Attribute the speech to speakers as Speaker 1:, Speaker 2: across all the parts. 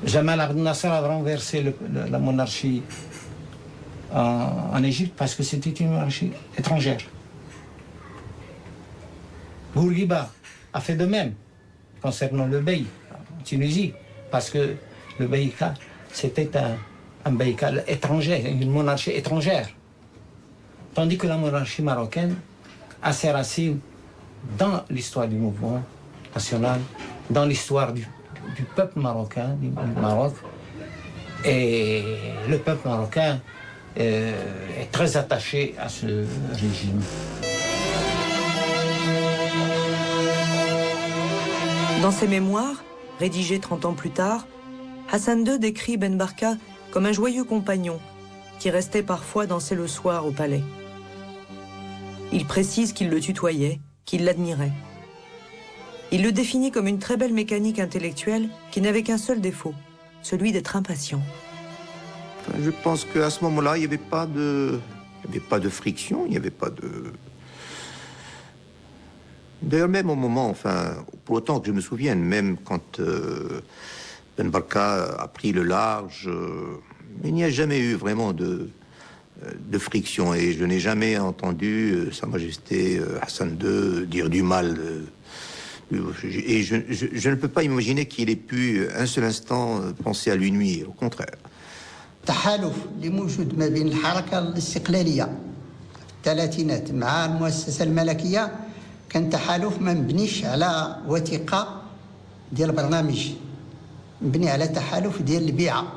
Speaker 1: Jamal Abdel Nasser a renversé la monarchie en Égypte parce que c'était une monarchie étrangère. Bourguiba a fait de même concernant le Bey en Tunisie, parce que le Beyka, c'était un Beyka étranger, une monarchie étrangère. Tandis que la monarchie marocaine a ses racines dans l'histoire du mouvement national, dans l'histoire du peuple marocain, du Maroc. Et le peuple marocain est très attaché à ce régime.
Speaker 2: Dans ses mémoires, rédigés 30 ans plus tard, Hassan II décrit Ben Barka comme un joyeux compagnon qui restait parfois danser le soir au palais. Il précise qu'il le tutoyait, qu'il l'admirait. Il le définit comme une très belle mécanique intellectuelle qui n'avait qu'un seul défaut, celui d'être impatient.
Speaker 3: Je pense qu'à ce moment-là, il n'y avait pas de friction, il n'y avait pas de... D'ailleurs, même au moment, enfin, pour autant que je me souvienne, même quand Ben Barka a pris le large, il n'y a jamais eu vraiment de friction. Et je n'ai jamais entendu Sa Majesté Hassan II dire du mal. Et je ne peux pas imaginer qu'il ait pu un seul instant penser à lui nuire, au contraire.
Speaker 4: التحالف اللي موجود ما بين الحركة الاستقلالية في الثلاثينات مع المؤسسة الملكية كان تحالف ما مبنيش على وثيقة ديال برنامج، مبني على تحالف ديال البيعة.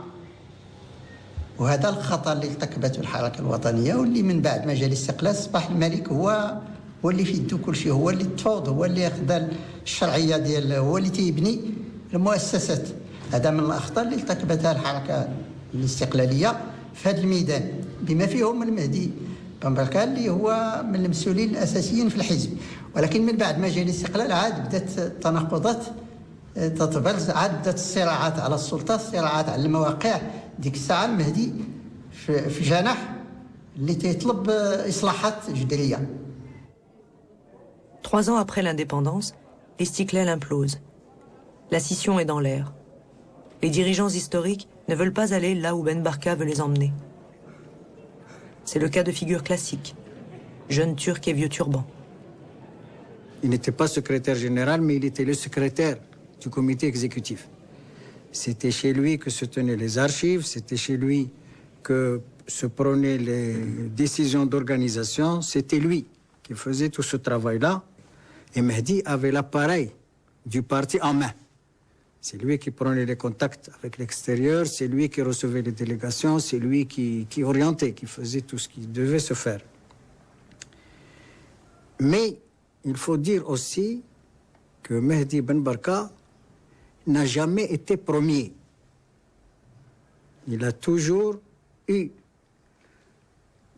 Speaker 4: وهذا الخطأ اللي ارتكبته الحركة الوطنية، واللي من بعد ما جا الاستقلال أصبح الملك هو اللي في يدو كل شيء، هو اللي تفوض، هو اللي ياخذ الشرعية ديال، هو اللي تيبني المؤسسات. هذا من الأخطاء اللي ارتكبتها الحركة الاستقلالية في هذا الميدان، بما فيهم المهدي بن بركة اللي هو من المسؤولين الأساسيين في الحزب. ولكن من بعد ما جاء الاستقلال عاد بدات التناقضات تتبرز، عاد بدات الصراعات على السلطة، الصراعات على المواقع. ديك الساعة المهدي في جناح اللي تيطلب إصلاحات جذرية.
Speaker 2: 3 ans après l'indépendance, l'Istiklal implose. La scission est dans l'air. Les dirigeants historiques ne veulent pas aller là où Ben Barka veut les emmener. C'est le cas de figure classique, jeune turc et vieux turban.
Speaker 5: Il n'était pas secrétaire général, mais il était le secrétaire du comité exécutif. C'était chez lui que se tenaient les archives, c'était chez lui que se prenaient les décisions d'organisation, c'était lui qui faisait tout ce travail-là. Et Mehdi avait l'appareil du parti en main. C'est lui qui prenait les contacts avec l'extérieur, c'est lui qui recevait les délégations, c'est lui qui orientait, qui faisait tout ce qui devait se faire. Mais il faut dire aussi que Mehdi Ben Barka n'a jamais été premier. Il a toujours eu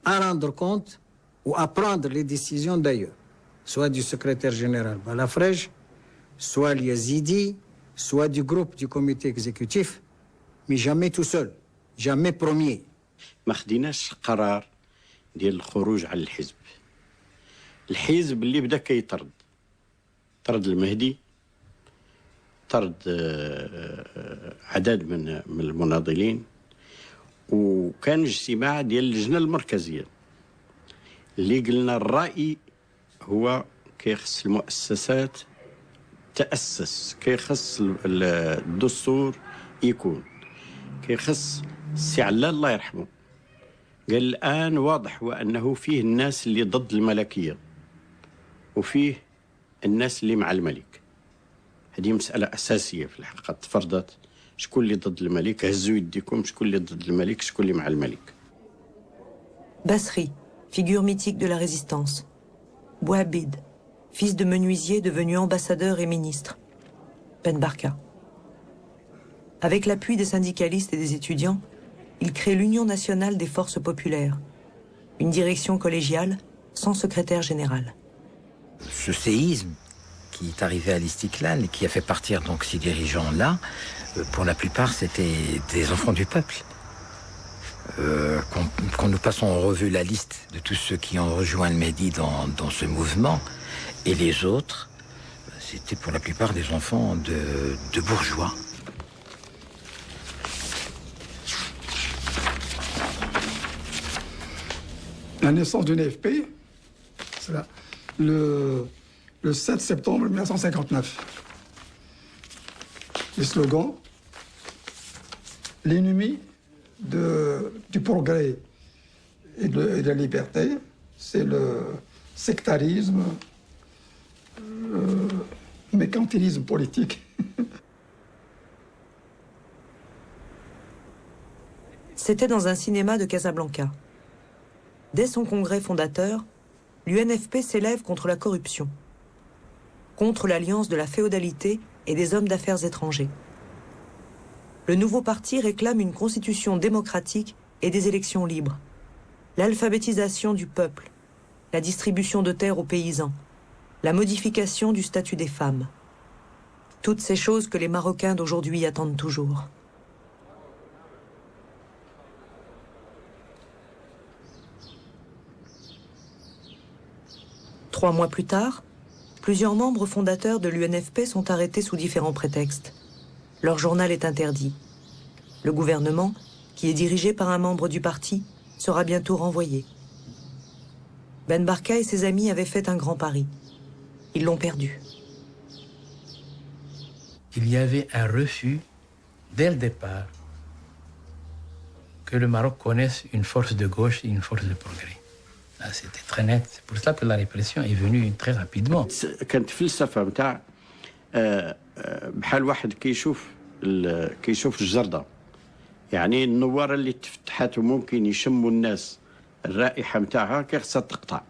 Speaker 5: à rendre compte ou à prendre les décisions d'ailleurs, soit du secrétaire général Balafrej, soit l'Yazidi, soit du groupe du comité exécutif, mais jamais tout seul, jamais premier.
Speaker 6: ما خديناش قرار ديال الخروج على الحزب. الحزب اللي بدا كيطرد، طرد المهدي، طرد عدد من المناضلين، وكان اجتماع ديال اللجنة المركزية اللي قلنا الرأي هو كيخص المؤسسات تأسس، كيخص الدستور يكون، كيخص السي علال الله يرحمه قال الآن واضح وأنه فيه الناس اللي ضد الملكية وفيه الناس اللي مع الملك. هذه مسألة أساسية في الحقيقة تفرضت، شكون اللي ضد الملك، هزوا يديكم، شكون اللي ضد الملك، شكون اللي مع الملك.
Speaker 2: Basri, figure mythique de la résistance. Bouhabid, fils de menuisier devenu ambassadeur et ministre. Ben Barka. Avec l'appui des syndicalistes et des étudiants, il crée l'Union nationale des forces populaires, une direction collégiale sans secrétaire général.
Speaker 7: Ce séisme qui est arrivé à l'Istiklal et qui a fait partir donc ces dirigeants-là, pour la plupart c'était des enfants du peuple. Quand nous passons en revue la liste de tous ceux qui ont rejoint le Mehdi dans ce mouvement, et les autres, c'était pour la plupart des enfants de bourgeois.
Speaker 8: La naissance du NFP, c'est là, le 7 septembre 1959. Le slogan, l'ennemi du progrès et de la liberté, c'est le sectarisme, le mercantilisme politique.
Speaker 2: C'était dans un cinéma de Casablanca. Dès son congrès fondateur, l'UNFP s'élève contre la corruption, contre l'alliance de la féodalité et des hommes d'affaires étrangers. Le nouveau parti réclame une constitution démocratique et des élections libres, l'alphabétisation du peuple, la distribution de terres aux paysans, la modification du statut des femmes. Toutes ces choses que les Marocains d'aujourd'hui attendent toujours. Trois mois plus tard, plusieurs membres fondateurs de l'UNFP sont arrêtés sous différents prétextes. Leur journal est interdit. Le gouvernement, qui est dirigé par un membre du parti, sera bientôt renvoyé. Ben Barka et ses amis avaient fait un grand pari. Ils l'ont perdu.
Speaker 9: Il y avait un refus, dès le départ, que le Maroc connaisse une force de gauche et une force de progrès. C'était très net. C'est pour cela que la répression est venue très rapidement.
Speaker 6: كانت فلسفة متاع بحال واحد كيشوف الجردة. يعني النوارة اللي تفتحت وممكن يشموا الناس الرائحة متاعها كي خصها تقطع.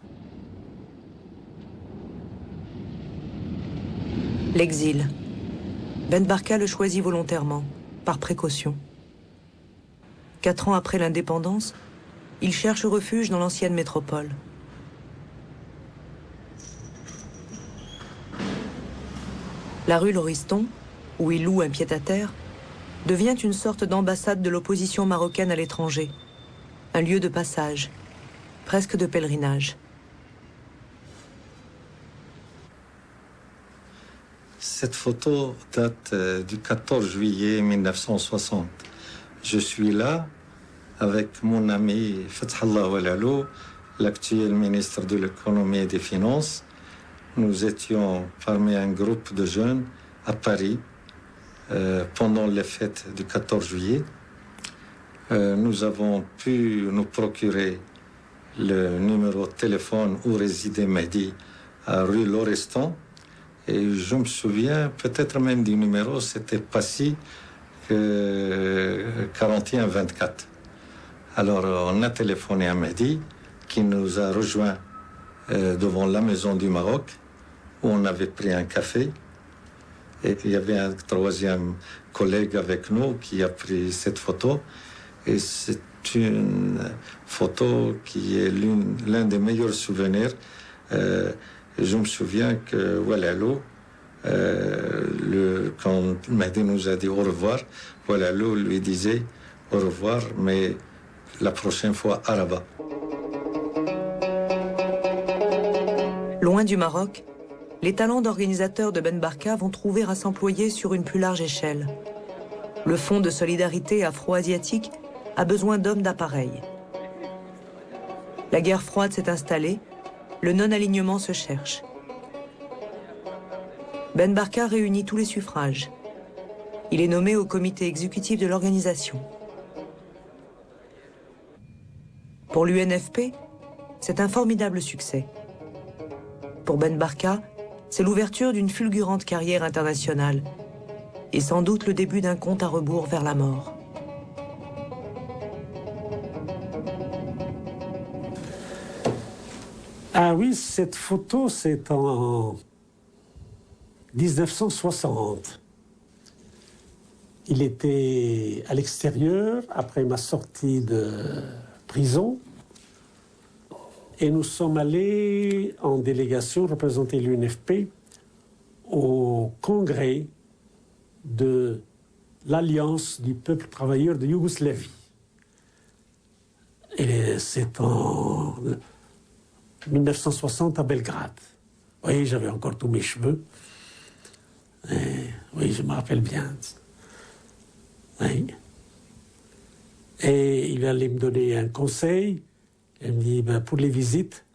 Speaker 2: L'exil. Ben Barka le choisit volontairement, par précaution. 4 ans après l'indépendance, il cherche refuge dans l'ancienne métropole. La rue Lauriston, où il loue un pied-à-terre, devient une sorte d'ambassade de l'opposition marocaine à l'étranger, un lieu de passage, presque de pèlerinage.
Speaker 10: Cette photo date du 14 juillet 1960. Je suis là avec mon ami Fathallah Walalou, l'actuel ministre de l'économie et des finances. Nous étions parmi un groupe de jeunes à Paris pendant les fêtes du 14 juillet. Nous avons pu nous procurer le numéro de téléphone où résidait Mehdi à rue Lauriston. Et je me souviens peut-être même du numéro, c'était Passy 4124. Alors, on a téléphoné à Mehdi, qui nous a rejoints devant la Maison du Maroc, où on avait pris un café. Et il y avait un troisième collègue avec nous qui a pris cette photo. Et c'est une photo qui est l'un des meilleurs souvenirs. Je me souviens que Walalou, quand Mehdi nous a dit au revoir, Walalou lui disait au revoir, mais la prochaine fois à Rabat.
Speaker 2: Loin du Maroc, les talents d'organisateurs de Ben Barka vont trouver à s'employer sur une plus large échelle. Le Fonds de solidarité afro-asiatique a besoin d'hommes d'appareil. La guerre froide s'est installée, le non-alignement se cherche. Ben Barka réunit tous les suffrages. Il est nommé au comité exécutif de l'organisation. Pour l'UNFP, c'est un formidable succès. Pour Ben Barka, c'est l'ouverture d'une fulgurante carrière internationale et sans doute le début d'un compte à rebours vers la mort.
Speaker 11: Ah oui, cette photo, c'est en 1960. Il était à l'extérieur après ma sortie de prison. Et nous sommes allés en délégation représenter l'UNFP au congrès de l'Alliance du peuple travailleur de Yougoslavie. Et c'est en 1960 à Belgrade. Oui, j'avais encore tous mes cheveux. Et, oui, je me rappelle bien. Oui. Et il allait me donner un conseil. Elle me dit, ben, pour les visites,